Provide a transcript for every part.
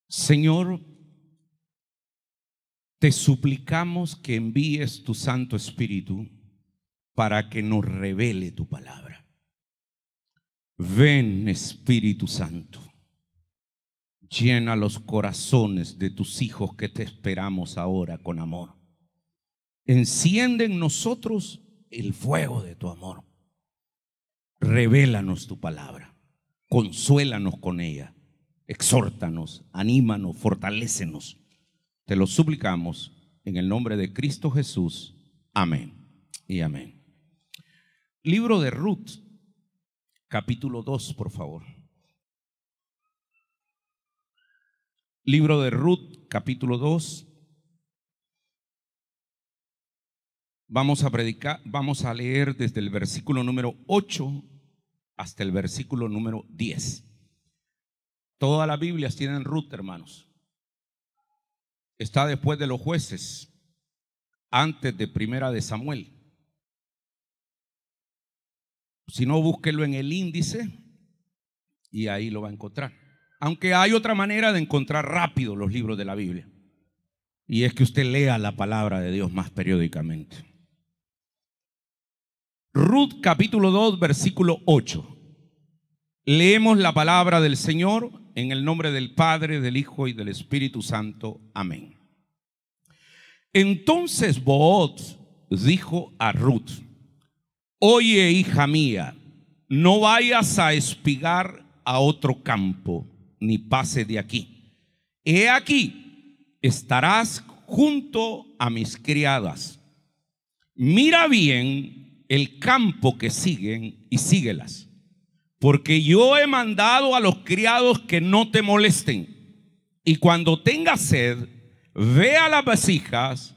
Señor, te suplicamos que envíes tu Santo Espíritu para que nos revele tu palabra. Ven, Espíritu Santo, llena los corazones de tus hijos que te esperamos ahora con amor. Enciende en nosotros el fuego de tu amor. Revélanos tu palabra, consuélanos con ella, exhórtanos, anímanos, fortalécenos. Te lo suplicamos en el nombre de Cristo Jesús. Amén y amén. Libro de Ruth, capítulo 2, por favor. Libro de Ruth, capítulo 2. Vamos a leer desde el versículo número 8 hasta el versículo número 10. Todas las Biblias tienen Ruth, hermanos. Está después de los Jueces, antes de Primera de Samuel. Si no, búsquelo en el índice y ahí lo va a encontrar. Aunque hay otra manera de encontrar rápido los libros de la Biblia, y es que usted lea la palabra de Dios más periódicamente. Ruth capítulo 2 versículo 8. Leemos la palabra del Señor en el nombre del Padre, del Hijo y del Espíritu Santo. Amén. Entonces Booz dijo a Ruth: oye, hija mía, no vayas a espigar a otro campo, ni pase de aquí. He aquí, estarás junto a mis criadas. Mira bien el campo que siguen y síguelas, porque yo he mandado a los criados que no te molesten. Y cuando tengas sed, ve a las vasijas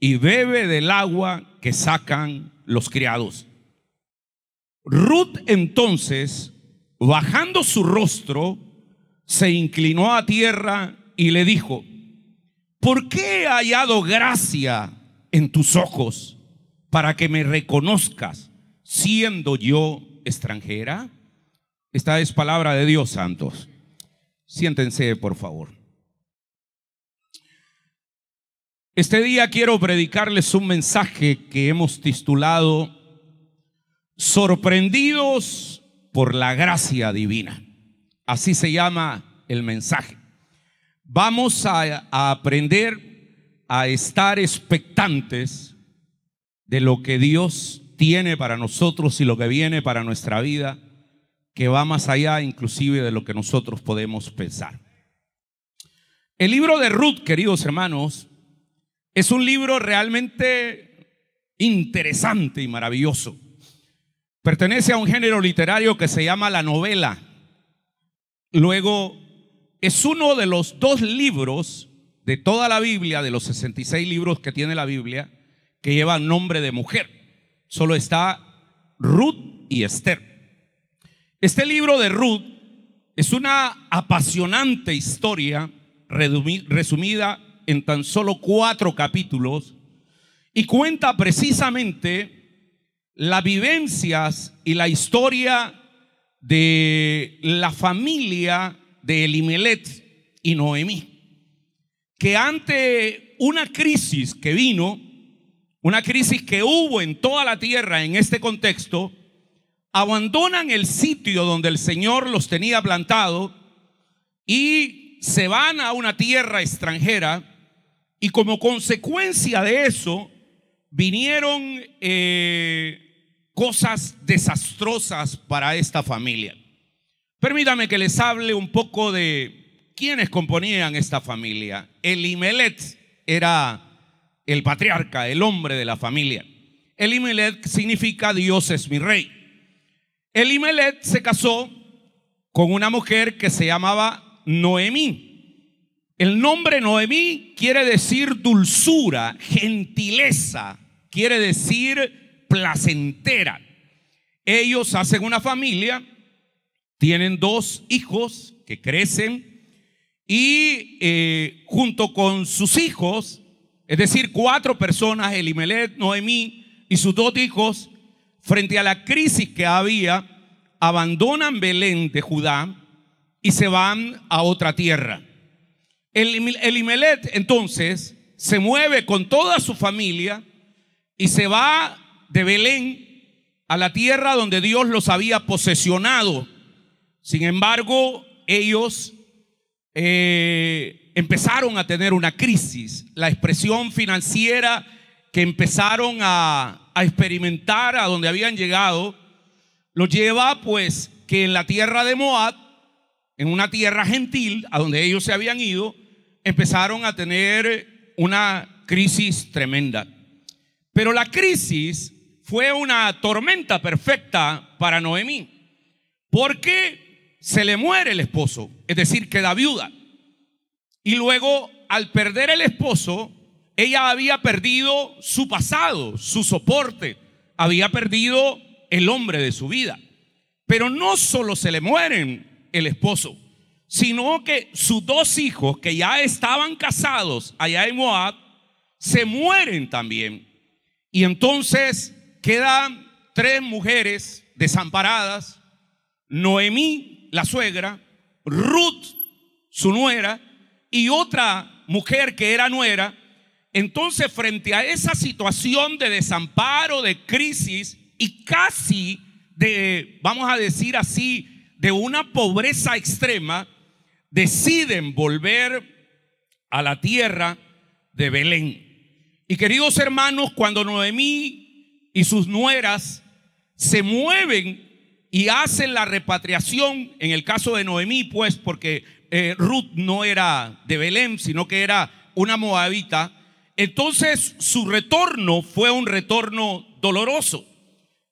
y bebe del agua que sacan los criados. Ruth entonces, bajando su rostro, se inclinó a tierra y le dijo: ¿por qué he hallado gracia en tus ojos para que me reconozcas, siendo yo extranjera? Esta es palabra de Dios, santos. Siéntense, por favor. Este día quiero predicarles un mensaje que hemos titulado Sorprendidos por la gracia divina. Así se llama el mensaje. Vamos a aprender a estar expectantes de lo que Dios tiene para nosotros y lo que viene para nuestra vida, que va más allá inclusive de lo que nosotros podemos pensar. El libro de Ruth, queridos hermanos, es un libro realmente interesante y maravilloso. Pertenece a un género literario que se llama la novela. Luego, es uno de los 2 libros de toda la Biblia, de los 66 libros que tiene la Biblia, que llevan nombre de mujer. Solo está Ruth y Esther. Este libro de Ruth es una apasionante historia resumida en tan solo 4 capítulos y cuenta precisamente las vivencias y la historia de la familia de Elimelech y Noemí, que ante una crisis que vino, una crisis que hubo en toda la tierra en este contexto, abandonan el sitio donde el Señor los tenía plantado y se van a una tierra extranjera, y como consecuencia de eso vinieron cosas desastrosas para esta familia. Permítame que les hable un poco de quiénes componían esta familia. Elimelech era el patriarca, el hombre de la familia. Elimelech significa Dios es mi rey. Elimelech se casó con una mujer que se llamaba Noemí. El nombre Noemí quiere decir dulzura, gentileza, quiere decir placentera. Ellos hacen una familia, tienen 2 hijos que crecen y junto con sus hijos, es decir, 4 personas, Elimelech, Noemí y sus 2 hijos, frente a la crisis que había, abandonan Belén de Judá y se van a otra tierra. Elimelech entonces se mueve con toda su familia y se va de Belén a la tierra donde Dios los había posesionado. Sin embargo, ellos empezaron a tener una crisis. La expresión financiera que empezaron a experimentar a donde habían llegado los lleva pues que en la tierra de Moab, en una tierra gentil a donde ellos se habían ido, empezaron a tener una crisis tremenda. Pero la crisis fue una tormenta perfecta para Noemí, porque se le muere el esposo, es decir, queda viuda. Y luego, al perder el esposo, ella había perdido su pasado, su soporte, había perdido el hombre de su vida. Pero no solo se le mueren el esposo, sino que sus dos hijos que ya estaban casados allá en Moab, se mueren también. Y entonces quedan tres mujeres desamparadas: Noemí, la suegra, Ruth, su nuera, y otra mujer que era nuera. Entonces, frente a esa situación de desamparo, de crisis y casi de, vamos a decir así, de una pobreza extrema, deciden volver a la tierra de Belén. Y queridos hermanos, cuando Noemí y sus nueras se mueven y hacen la repatriación, en el caso de Noemí, pues porque Ruth no era de Belén, sino que era una moabita, entonces su retorno fue un retorno doloroso.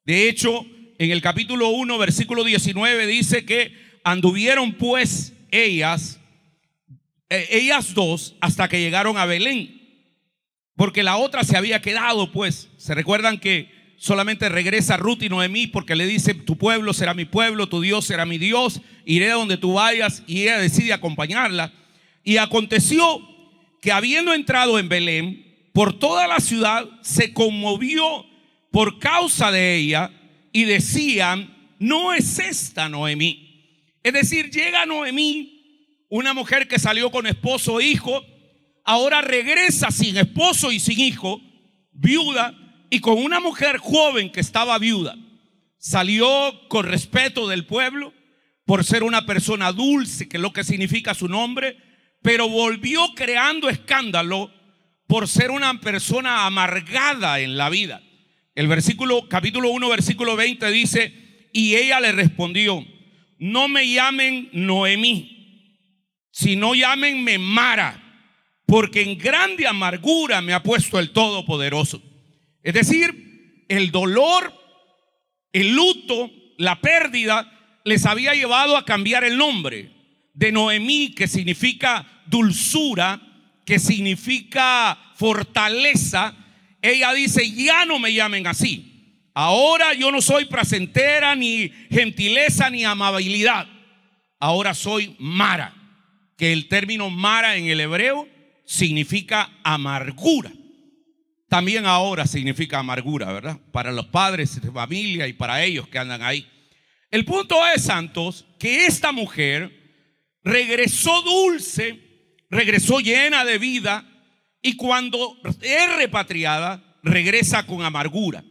De hecho, en el capítulo 1, versículo 19 dice que anduvieron pues ellas dos hasta que llegaron a Belén, porque la otra se había quedado. Pues se recuerdan que solamente regresa Ruth y Noemí porque le dice: tu pueblo será mi pueblo, tu Dios será mi Dios, iré a donde tú vayas. Y ella decide acompañarla. Y aconteció que, habiendo entrado en Belén, por toda la ciudad se conmovió por causa de ella, y decían: no es esta Noemí. Es decir, llega Noemí, una mujer que salió con esposo e hijo, ahora regresa sin esposo y sin hijo, viuda, y con una mujer joven que estaba viuda. Salió con respeto del pueblo por ser una persona dulce, que es lo que significa su nombre, pero volvió creando escándalo por ser una persona amargada en la vida. El capítulo 1, versículo 20 dice: y ella le respondió: no me llamen Noemí, sino llámenme Mara, porque en grande amargura me ha puesto el Todopoderoso. Es decir, el dolor, el luto, la pérdida les había llevado a cambiar el nombre de Noemí, que significa dulzura, que significa fortaleza. Ella dice: ya no me llamen así. Ahora yo no soy placentera, ni gentileza, ni amabilidad. Ahora soy Mara, que el término Mara en el hebreo significa amargura. También ahora significa amargura, ¿verdad? Para los padres de familia y para ellos que andan ahí. El punto es, santos, que esta mujer regresó dulce, regresó llena de vida, y cuando es repatriada, regresa con amargura.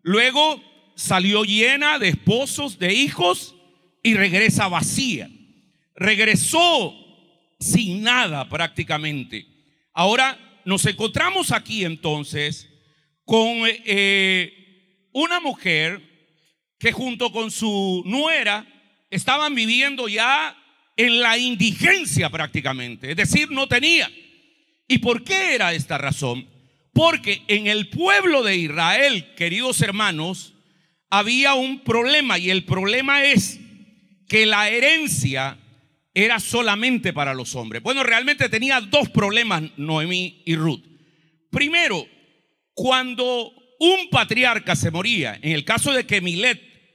Luego salió llena de esposos, de hijos, y regresa vacía. Regresó sin nada prácticamente. Ahora nos encontramos aquí entonces con una mujer que junto con su nuera estaban viviendo ya en la indigencia prácticamente. Es decir, no tenía. ¿Y por qué era esta razón? Porque en el pueblo de Israel, queridos hermanos, había un problema, y el problema es que la herencia era solamente para los hombres. Bueno, realmente tenía dos problemas Noemí y Ruth. Primero, cuando un patriarca se moría, en el caso de que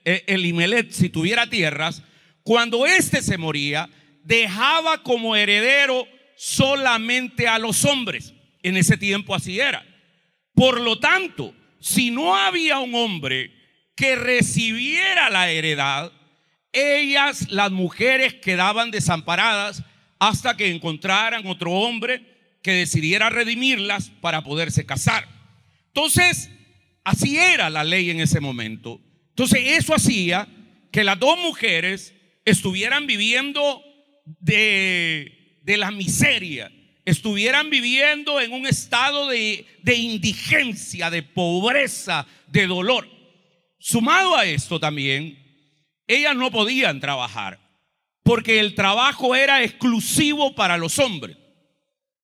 Elimelech, si tuviera tierras, cuando éste se moría, dejaba como heredero solamente a los hombres. En ese tiempo así era. Por lo tanto, si no había un hombre que recibiera la heredad, ellas, las mujeres, quedaban desamparadas hasta que encontraran otro hombre que decidiera redimirlas para poderse casar. Entonces, así era la ley en ese momento. Entonces, eso hacía que las dos mujeres estuvieran viviendo de la miseria, estuvieran viviendo en un estado de indigencia, de pobreza, de dolor. Sumado a esto también, ellas no podían trabajar porque el trabajo era exclusivo para los hombres.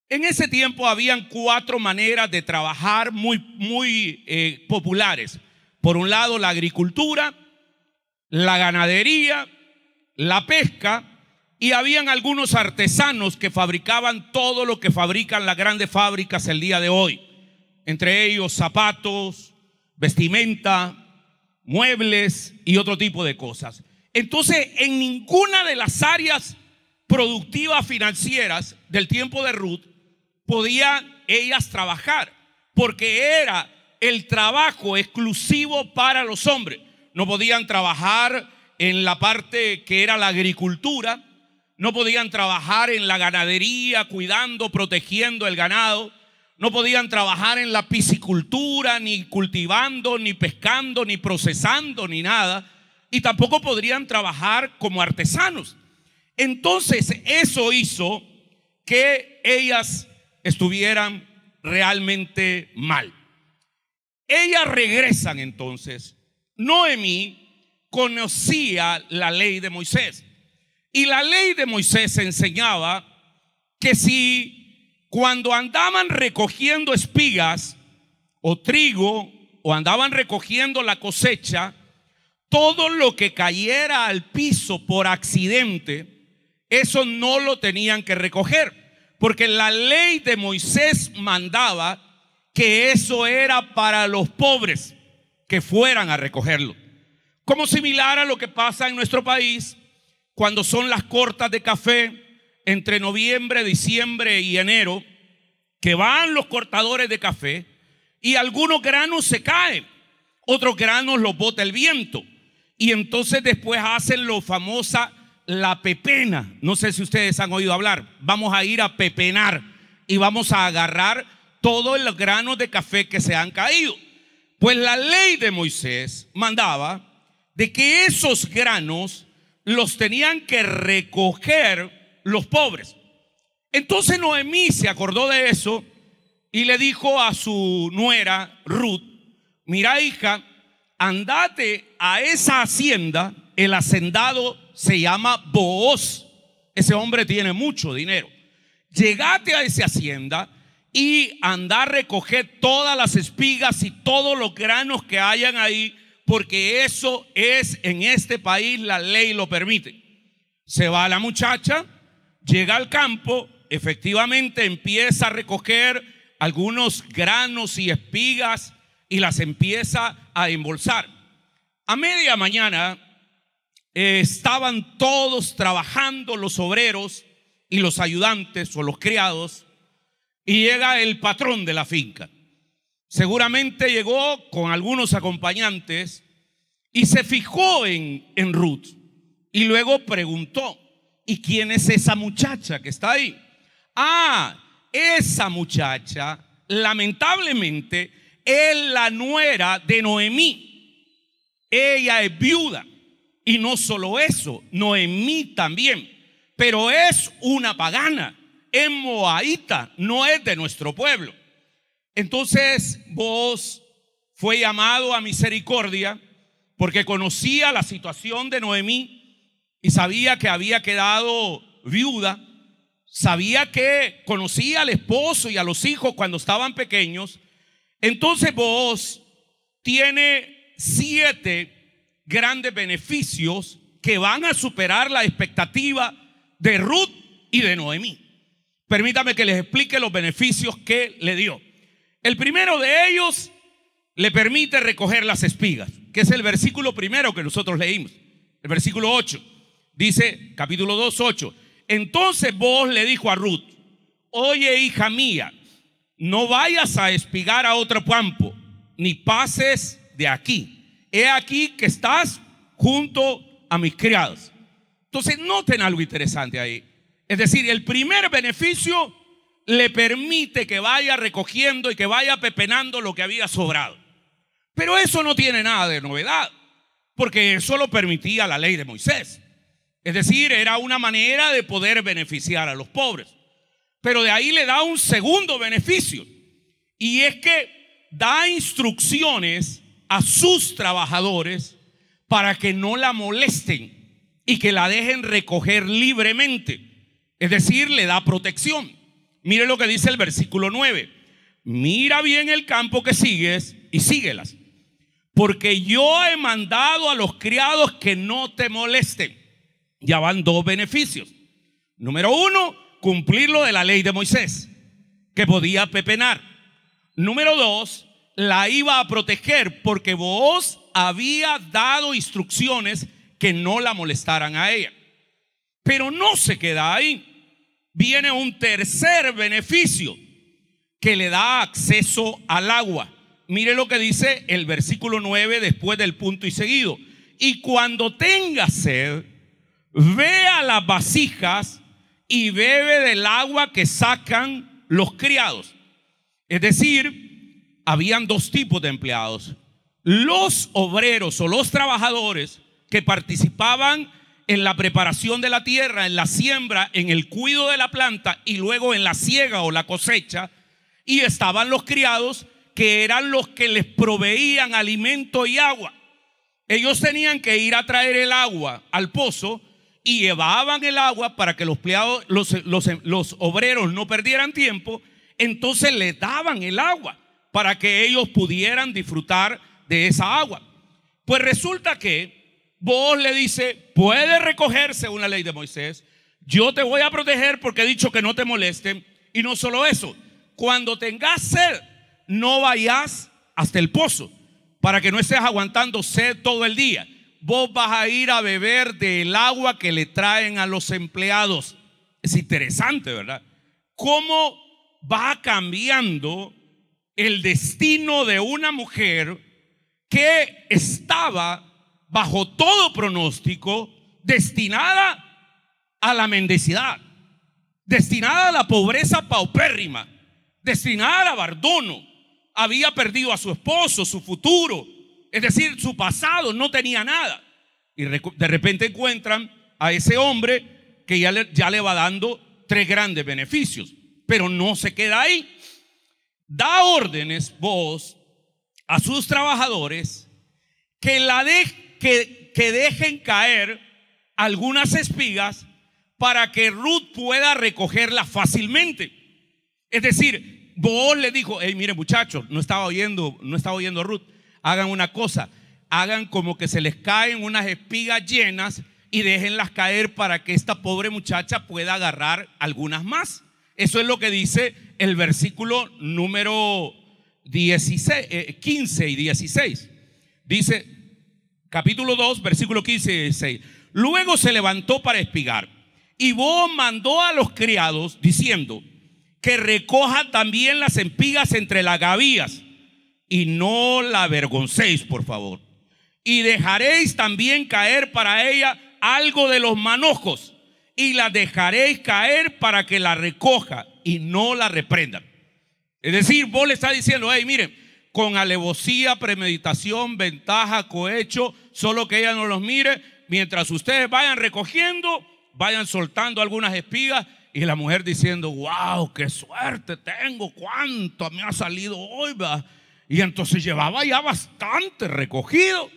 En ese tiempo habían 4 maneras de trabajar muy populares. Por un lado, la agricultura, la ganadería, la pesca, y habían algunos artesanos que fabricaban todo lo que fabrican las grandes fábricas el día de hoy. Entre ellos zapatos, vestimenta, muebles y otro tipo de cosas. Entonces, en ninguna de las áreas productivas financieras del tiempo de Ruth podían ellas trabajar, porque era el trabajo exclusivo para los hombres. No podían trabajar en la parte que era la agricultura, no podían trabajar en la ganadería, cuidando, protegiendo el ganado, no podían trabajar en la piscicultura, ni cultivando, ni pescando, ni procesando, ni nada, y tampoco podrían trabajar como artesanos. Entonces eso hizo que ellas estuvieran realmente mal. Ellas regresan entonces. Noemí conocía la ley de Moisés, y la ley de Moisés enseñaba que si cuando andaban recogiendo espigas o trigo, o andaban recogiendo la cosecha, todo lo que cayera al piso por accidente, eso no lo tenían que recoger, porque la ley de Moisés mandaba que eso era para los pobres que fueran a recogerlo. Como similar a lo que pasa en nuestro país cuando son las cortas de café entre noviembre, diciembre y enero, que van los cortadores de café y algunos granos se caen, otros granos los bota el viento, y entonces después hacen lo famosa la pepena. No sé si ustedes han oído hablar. Vamos a ir a pepenar y vamos a agarrar todos los granos de café que se han caído. Pues la ley de Moisés mandaba de que esos granos los tenían que recoger los pobres. Entonces Noemí se acordó de eso y le dijo a su nuera Ruth: mira, hija, andate a esa hacienda. El hacendado se llama Booz. Ese hombre tiene mucho dinero. Llegate a esa hacienda y anda a recoger todas las espigas y todos los granos que hayan ahí, porque eso es, en este país la ley lo permite. Se va la muchacha, llega al campo, efectivamente empieza a recoger algunos granos y espigas y las empieza a embolsar. A media mañana estaban todos trabajando, los obreros y los ayudantes o los criados, y llega el patrón de la finca. Seguramente llegó con algunos acompañantes y se fijó en Ruth y luego preguntó: ¿y quién es esa muchacha que está ahí? Ah, esa muchacha lamentablemente es la nuera de Noemí. Ella es viuda, y no solo eso, Noemí también, pero es una pagana, es moabita, no es de nuestro pueblo. Entonces Booz fue llamado a misericordia porque conocía la situación de Noemí y sabía que había quedado viuda, sabía que conocía al esposo y a los hijos cuando estaban pequeños. Entonces Booz tiene 7 grandes beneficios que van a superar la expectativa de Ruth y de Noemí. Permítame que les explique los beneficios que le dio. El primero de ellos, le permite recoger las espigas, que es el versículo primero que nosotros leímos, el versículo 8. Dice, capítulo 2, 8. Entonces Booz le dijo a Ruth: oye, hija mía, no vayas a espigar a otro campo, ni pases de aquí. He aquí que estás junto a mis criados. Entonces noten algo interesante ahí. Es decir, el primer beneficio le permite que vaya recogiendo y que vaya pepenando lo que había sobrado. Pero eso no tiene nada de novedad, porque eso lo permitía la ley de Moisés. Es decir, era una manera de poder beneficiar a los pobres. Pero de ahí le da un segundo beneficio, y es que da instrucciones a sus trabajadores para que no la molesten y que la dejen recoger libremente. Es decir, le da protección. Mire lo que dice el versículo 9. Mira bien el campo que sigues y síguelas, porque yo he mandado a los criados que no te molesten. Ya van dos beneficios. Número uno, cumplir lo de la ley de Moisés, que podía pepenar. Número dos, la iba a proteger porque Booz había dado instrucciones que no la molestaran a ella. Pero no se queda ahí. Viene un tercer beneficio que le da acceso al agua. Mire lo que dice el versículo 9 después del punto y seguido. Y cuando tenga sed, ve a las vasijas y bebe del agua que sacan los criados. Es decir, habían dos tipos de empleados: los obreros o los trabajadores que participaban en la preparación de la tierra, en la siembra, en el cuidado de la planta y luego en la siega o la cosecha. Y estaban los criados, que eran los que les proveían alimento y agua. Ellos tenían que ir a traer el agua al pozo y llevaban el agua para que los obreros no perdieran tiempo. Entonces les daban el agua para que ellos pudieran disfrutar de esa agua. Pues resulta que Booz le dice: puede recogerse una ley de Moisés, yo te voy a proteger porque he dicho que no te molesten. Y no solo eso, cuando tengas sed, no vayas hasta el pozo, para que no estés aguantando sed todo el día. Vos vas a ir a beber del agua que le traen a los empleados. Es interesante, ¿verdad? Cómo va cambiando el destino de una mujer que estaba bajo todo pronóstico destinada a la mendicidad, destinada a la pobreza paupérrima, destinada al abandono. Había perdido a su esposo, su futuro, es decir, su pasado, no tenía nada. Y de repente encuentran a ese hombre que ya le va dando tres grandes beneficios. Pero no se queda ahí. Da órdenes Booz a sus trabajadores que dejen caer algunas espigas para que Ruth pueda recogerlas fácilmente. Es decir, Booz le dijo: hey, miren muchachos, no estaba oyendo Ruth. Hagan una cosa, hagan como que se les caen unas espigas llenas y déjenlas caer para que esta pobre muchacha pueda agarrar algunas más. Eso es lo que dice el versículo número 15 y 16. Dice, capítulo 2, versículo 15 y 16. Luego se levantó para espigar, y Booz mandó a los criados diciendo: que recoja también las espigas entre las gavillas, y no la avergoncéis, por favor. Y dejaréis también caer para ella algo de los manojos, y la dejaréis caer para que la recoja y no la reprendan. Es decir, vos le está diciendo: hey, miren, con alevosía, premeditación, ventaja, cohecho, solo que ella no los mire, mientras ustedes vayan recogiendo, vayan soltando algunas espigas. Y la mujer diciendo: wow, qué suerte tengo, cuánto me ha salido hoy, ¿verdad? Y entonces llevaba ya bastante recogido.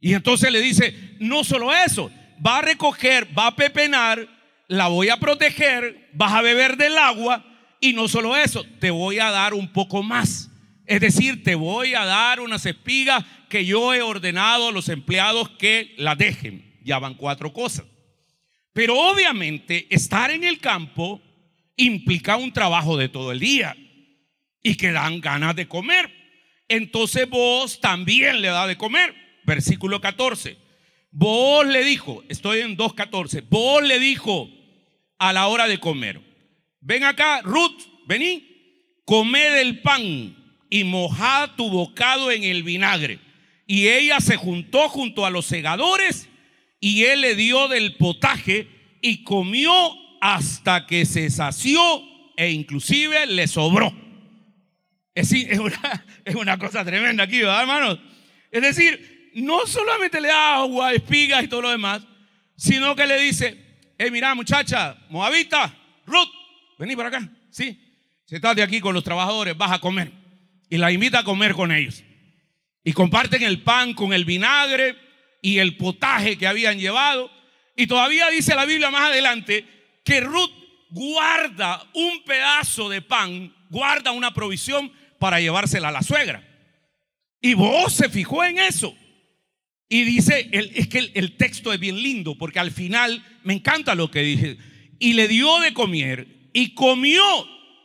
Y entonces le dice: no solo eso, va a recoger, va a pepenar, la voy a proteger, vas a beber del agua, y no solo eso, te voy a dar un poco más. Es decir, te voy a dar unas espigas que yo he ordenado a los empleados que las dejen. Ya van 4 cosas. Pero obviamente estar en el campo implica un trabajo de todo el día y que dan ganas de comer. Entonces Booz también le da de comer. Versículo 14. Booz le dijo, estoy en 2:14. Booz le dijo a la hora de comer: ven acá, Ruth, vení, comed el pan y mojad tu bocado en el vinagre. Y ella se juntó junto a los segadores, y él le dio del potaje y comió hasta que se sació e inclusive le sobró. Es una cosa tremenda aquí, ¿verdad, hermanos? Es decir, no solamente le da agua, espigas y todo lo demás, sino que le dice: mira, muchacha moabita, Ruth, vení para acá, sí, sentate aquí con los trabajadores, vas a comer. Y la invita a comer con ellos. Y comparten el pan con el vinagre y el potaje que habían llevado. Y todavía dice la Biblia más adelante que Ruth guarda un pedazo de pan, guarda una provisión para llevársela a la suegra. Y Booz se fijó en eso. Y dice, es que el texto es bien lindo, porque al final me encanta lo que dice. Y le dio de comer y comió.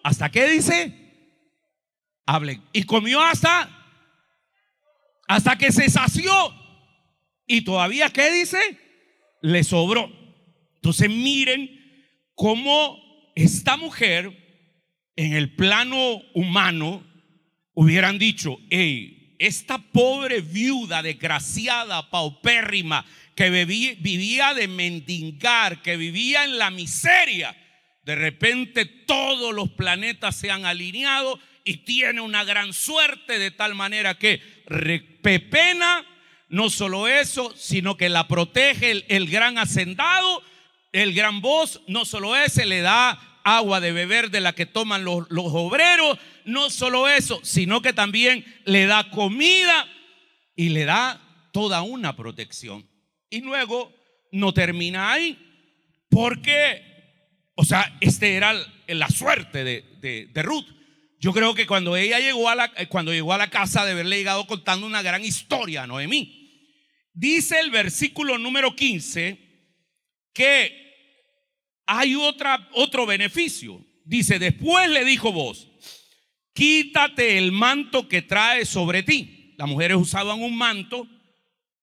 ¿Hasta qué dice? Hablen. Y comió hasta que se sació. Y todavía, ¿qué dice? Le sobró. Entonces miren cómo esta mujer, en el plano humano, hubieran dicho: hey, esta pobre viuda desgraciada, paupérrima, que vivía de mendigar, que vivía en la miseria, de repente todos los planetas se han alineado y tiene una gran suerte, de tal manera que repepena. No solo eso, sino que la protege el gran hacendado, el gran Booz. No solo ese, le da agua de beber de la que toman los obreros. No solo eso, sino que también le da comida y le da toda una protección. Y luego no termina ahí, porque, era la suerte de Ruth. Yo creo que cuando ella llegó a la casa, de haberle llegado contando una gran historia a Noemí. Dice el versículo número 15 que hay otro beneficio. Dice: después le dijo Booz: quítate el manto que traes sobre ti. Las mujeres usaban un manto,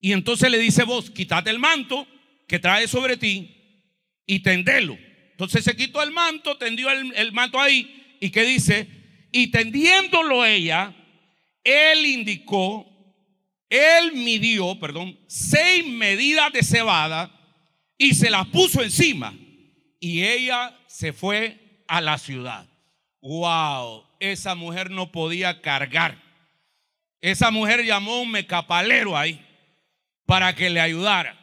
y entonces le dice Booz: quítate el manto que traes sobre ti y tendelo. Entonces se quitó el manto, tendió el manto ahí. ¿Y qué dice? Y tendiéndolo ella, él midió 6 medidas de cebada y se las puso encima. Y ella se fue a la ciudad. Wow, esa mujer no podía cargar. Esa mujer llamó a un mecapalero ahí para que le ayudara.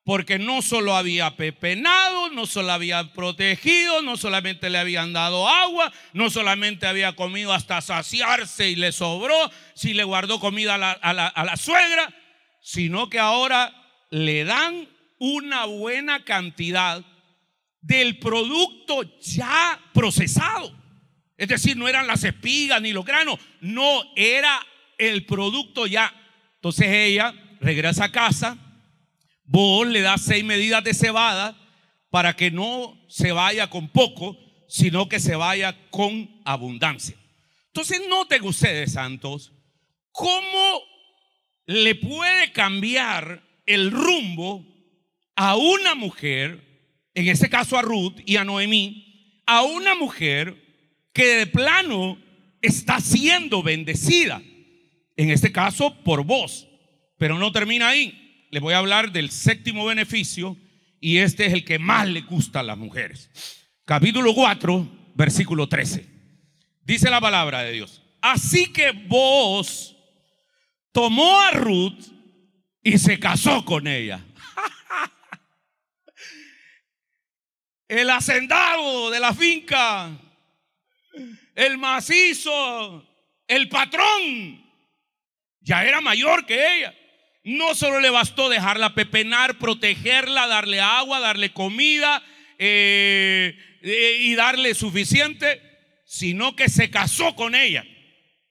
Porque no solo había pepenado, no solo había protegido, no solamente le habían dado agua, no solamente había comido hasta saciarse y le sobró, si le guardó comida a la suegra, sino que ahora le dan una buena cantidad del producto ya procesado. Es decir, no eran las espigas ni los granos, no, era el producto ya. Entonces ella regresa a casa. Booz le da 6 medidas de cebada para que no se vaya con poco, sino que se vaya con abundancia. Entonces noten ustedes, santos, cómo le puede cambiar el rumbo a una mujer, en este caso a Ruth y a Noemí, a una mujer que de plano está siendo bendecida, en este caso por Booz. Pero no termina ahí. Les voy a hablar del 7º beneficio, y este es el que más le gusta a las mujeres. Capítulo 4, versículo 13. Dice la palabra de Dios: así que Booz tomó a Ruth y se casó con ella. El hacendado de la finca, el macizo, el patrón, ya era mayor que ella. No solo le bastó dejarla pepenar, protegerla, darle agua, darle comida y darle suficiente, sino que se casó con ella.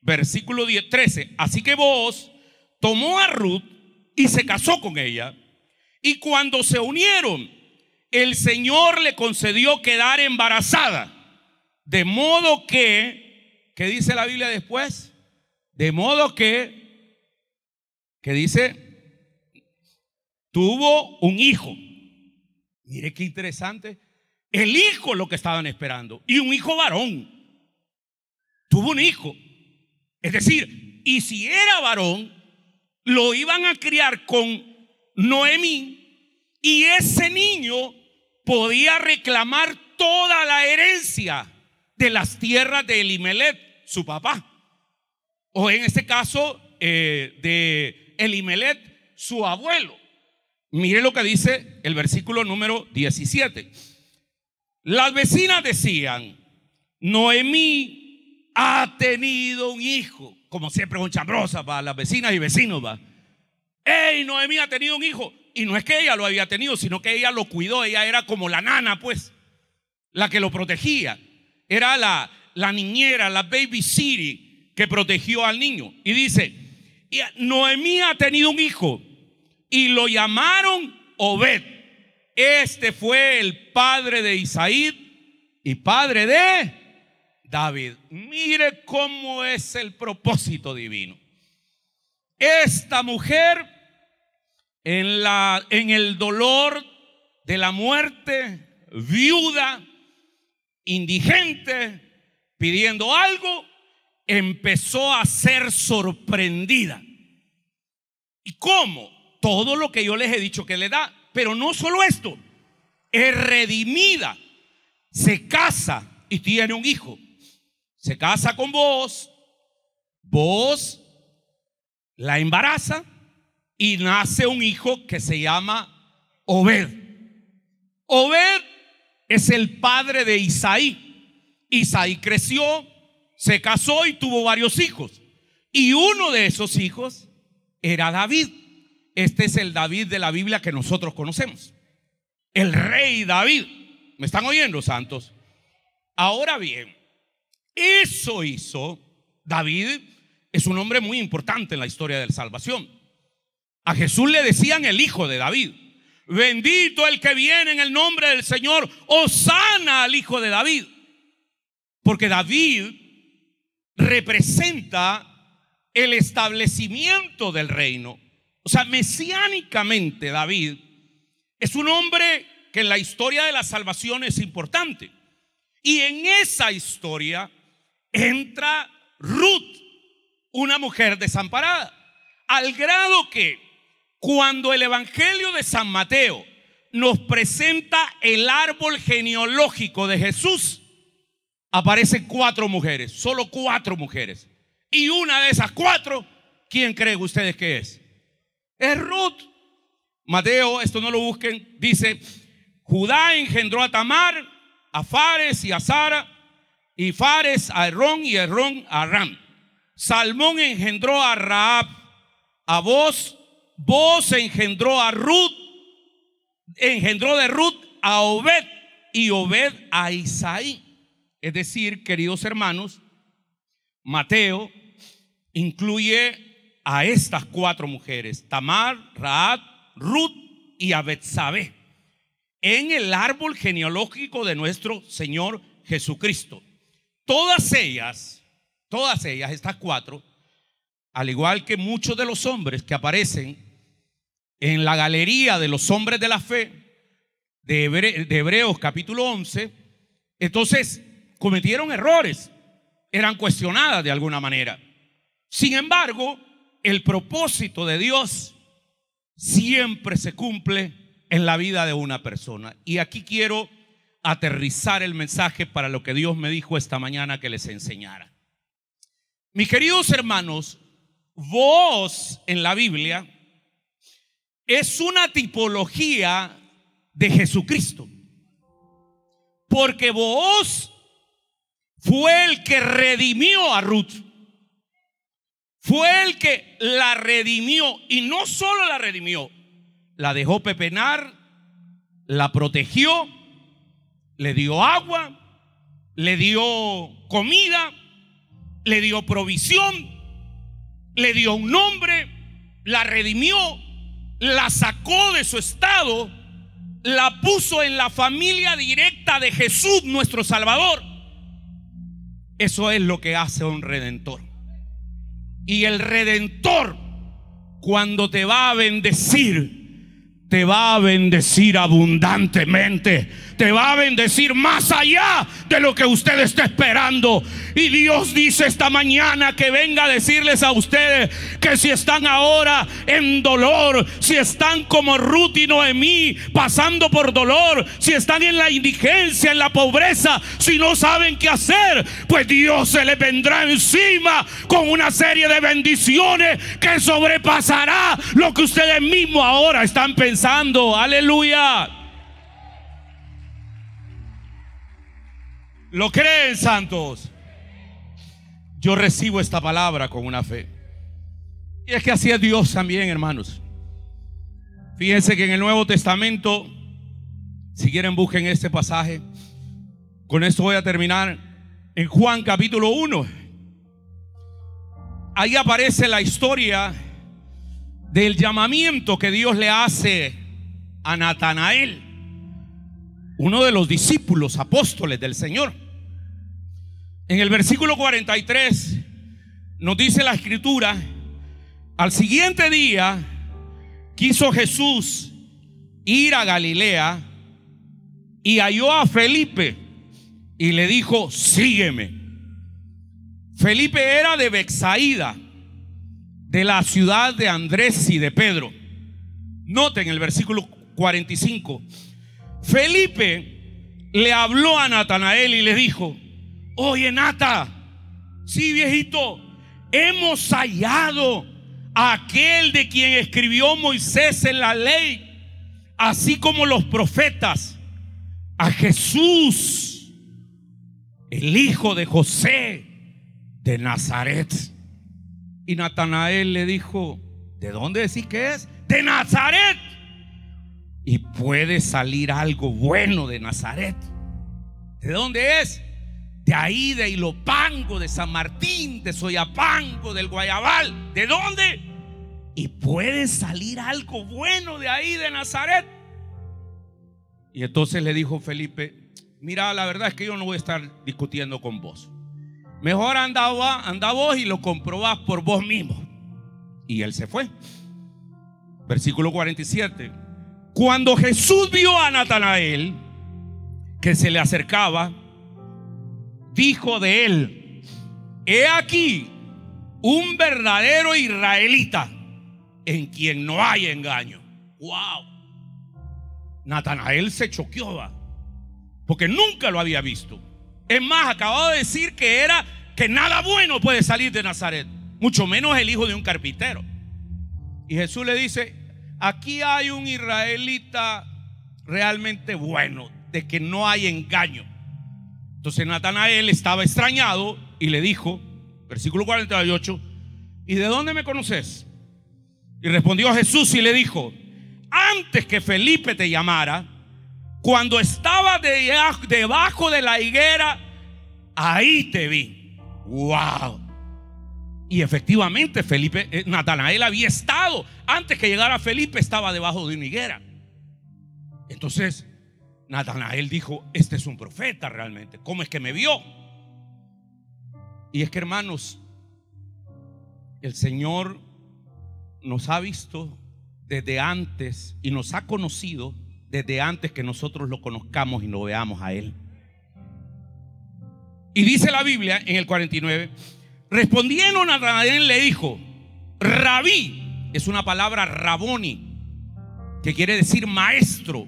Versículo 13. Así que Booz tomó a Ruth y se casó con ella. Y cuando se unieron, el Señor le concedió quedar embarazada. De modo que, ¿qué dice la Biblia después? De modo que dice, tuvo un hijo. Mire qué interesante. El hijo lo que estaban esperando, y un hijo varón. Tuvo un hijo. Es decir, y si era varón, lo iban a criar con Noemí, y ese niño podía reclamar toda la herencia de las tierras de Elimelech, su papá. O en este caso, de Elimelech, su abuelo. Mire lo que dice el versículo número 17. Las vecinas decían: Noemí ha tenido un hijo. Como siempre con chambrosa para las vecinas y vecinos, va. ¡Ey, Noemí ha tenido un hijo! Y no es que ella lo había tenido, sino que ella lo cuidó. Ella era como la nana, pues, la que lo protegía. Era la niñera, la babysitter que protegió al niño. Y dice: Noemí ha tenido un hijo y lo llamaron Obed. Este fue el padre de Isaí y padre de David. Mire cómo es el propósito divino. Esta mujer, en el dolor de la muerte, viuda, indigente, pidiendo algo, empezó a ser sorprendida. ¿Y cómo? Todo lo que yo les he dicho que le da. Pero no solo esto, es redimida, se casa y tiene un hijo. Se casa con Booz, Booz la embaraza y nace un hijo que se llama Obed. Obed es el padre de Isaí. Isaí creció, se casó y tuvo varios hijos. Y uno de esos hijos era David. Este es el David de la Biblia que nosotros conocemos, el rey David. ¿Me están oyendo, santos? Ahora bien, eso hizo David. Es un hombre muy importante en la historia de la salvación. A Jesús le decían el hijo de David. Bendito el que viene en el nombre del Señor, hosana al hijo de David. Porque David representa el establecimiento del reino. O sea, mesiánicamente David es un hombre que en la historia de la salvación es importante. Y en esa historia entra Ruth, una mujer desamparada, al grado que cuando el Evangelio de San Mateo nos presenta el árbol genealógico de Jesús, aparecen 4 mujeres, solo 4 mujeres. Y una de esas 4, ¿quién creen ustedes que es? Es Ruth. Mateo, esto no lo busquen, dice: Judá engendró a Tamar, a Fares y a Sara, y Fares a Herrón y Herrón a Ram. Salmón engendró a Rahab, a Booz, Booz engendró a Ruth, engendró de Ruth a Obed, y Obed a Isaí. Es decir, queridos hermanos, Mateo incluye a estas 4 mujeres: Tamar, Rahab, Ruth y a Betsabé, en el árbol genealógico de nuestro Señor Jesucristo. Todas ellas, estas 4, al igual que muchos de los hombres que aparecen en la galería de los hombres de la fe de Hebreos capítulo 11, entonces cometieron errores, eran cuestionadas de alguna manera. Sin embargo, el propósito de Dios siempre se cumple en la vida de una persona. Y aquí quiero aterrizar el mensaje para lo que Dios me dijo esta mañana que les enseñara. Mis queridos hermanos, Booz en la Biblia es una tipología de Jesucristo, porque Booz fue el que redimió a Ruth. Fue el que la redimió, y no solo la redimió, la dejó pepenar, la protegió, le dio agua, le dio comida, le dio provisión, le dio un nombre, la redimió, la sacó de su estado, la puso en la familia directa de Jesús, nuestro Salvador. Eso es lo que hace un redentor. Y el redentor, cuando te va a bendecir, te va a bendecir abundantemente. Te va a bendecir más allá de lo que usted está esperando. Y Dios dice esta mañana que venga a decirles a ustedes que si están ahora en dolor, si están como Ruth y Noemí pasando por dolor, si están en la indigencia, en la pobreza, si no saben qué hacer, pues Dios se les vendrá encima con una serie de bendiciones que sobrepasará lo que ustedes mismos ahora están pensando. Aleluya. ¿Lo creen, santos? Yo recibo esta palabra con una fe. Y es que así es Dios también, hermanos. Fíjense que en el Nuevo Testamento, si quieren busquen este pasaje. Con esto voy a terminar. En Juan capítulo 1, ahí aparece la historia del llamamiento que Dios le hace a Natanael, uno de los discípulos apóstoles del Señor. En el versículo 43 nos dice la escritura: al siguiente día quiso Jesús ir a Galilea y halló a Felipe y le dijo: sígueme. Felipe era de Betsaida, de la ciudad de Andrés y de Pedro. Noten el versículo 45. Felipe le habló a Natanael y le dijo: oye, Nata, sí, viejito, hemos hallado a aquel de quien escribió Moisés en la ley, así como los profetas, a Jesús, el hijo de José de Nazaret. Y Natanael le dijo: ¿de dónde decís que es? De Nazaret. Y puede salir algo bueno de Nazaret. ¿De dónde es? De ahí, de Ilopango, de San Martín, de Soyapango, del Guayabal. ¿De dónde? Y puede salir algo bueno de ahí, de Nazaret. Y entonces le dijo Felipe: mira, la verdad es que yo no voy a estar discutiendo con vos. Mejor anda vos y lo comprobás por vos mismo. Y él se fue. Versículo 47. Cuando Jesús vio a Natanael que se le acercaba, dijo de él: he aquí un verdadero israelita en quien no hay engaño. Wow. Natanael se choqueó, porque nunca lo había visto. Es más, acababa de decir que nada bueno puede salir de Nazaret, mucho menos el hijo de un carpintero. Y Jesús le dice: aquí hay un israelita realmente bueno, de que no hay engaño. Entonces Natanael estaba extrañado y le dijo, versículo 48: ¿y de dónde me conoces? Y respondió Jesús y le dijo: antes que Felipe te llamara, cuando estaba debajo de la higuera, ahí te vi. Wow. Y efectivamente Natanael había estado, antes que llegara Felipe, estaba debajo de una higuera. Entonces Natanael dijo: este es un profeta realmente. ¿Cómo es que me vio? Y es que, hermanos, el Señor nos ha visto desde antes y nos ha conocido desde antes que nosotros lo conozcamos y lo veamos a Él. Y dice la Biblia en el 49: respondiendo Natanael le dijo: Rabí, es una palabra Raboni, que quiere decir maestro.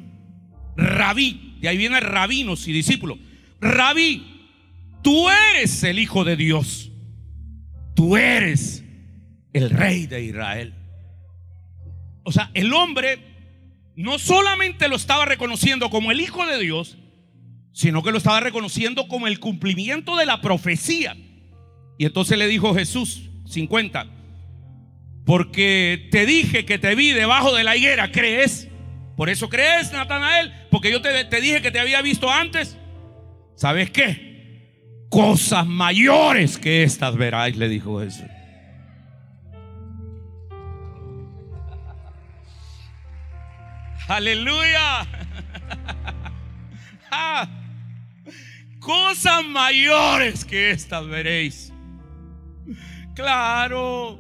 Rabí, de ahí viene rabinos y discípulos. Rabí, tú eres el Hijo de Dios, tú eres el Rey de Israel. O sea, el hombre no solamente lo estaba reconociendo como el Hijo de Dios, sino que lo estaba reconociendo como el cumplimiento de la profecía. Y entonces le dijo Jesús, 50: porque te dije que te vi debajo de la higuera, ¿crees? Por eso crees, Natanael, porque yo te dije que te había visto antes. ¿Sabes qué? Cosas mayores que estas verás, le dijo Jesús. Aleluya. Cosas mayores que estas veréis. Claro,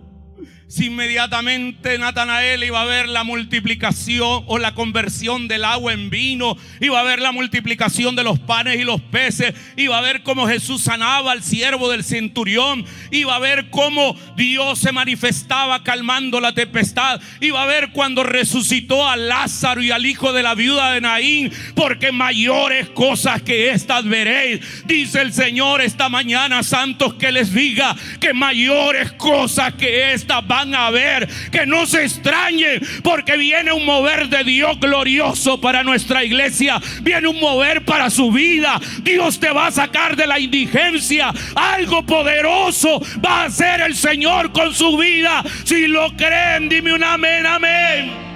Si inmediatamente Natanael iba a ver la multiplicación o la conversión del agua en vino, iba a ver la multiplicación de los panes y los peces, iba a ver cómo Jesús sanaba al siervo del centurión, iba a ver cómo Dios se manifestaba calmando la tempestad, iba a ver cuando resucitó a Lázaro y al hijo de la viuda de Naín, porque mayores cosas que estas veréis, dice el Señor esta mañana. Santos, que les diga que mayores cosas que estas van a ver, que no se extrañen, porque viene un mover de Dios glorioso para nuestra iglesia, viene un mover para su vida. Dios te va a sacar de la indigencia, algo poderoso va a hacer el Señor con su vida. Si lo creen, dime un amén, amén.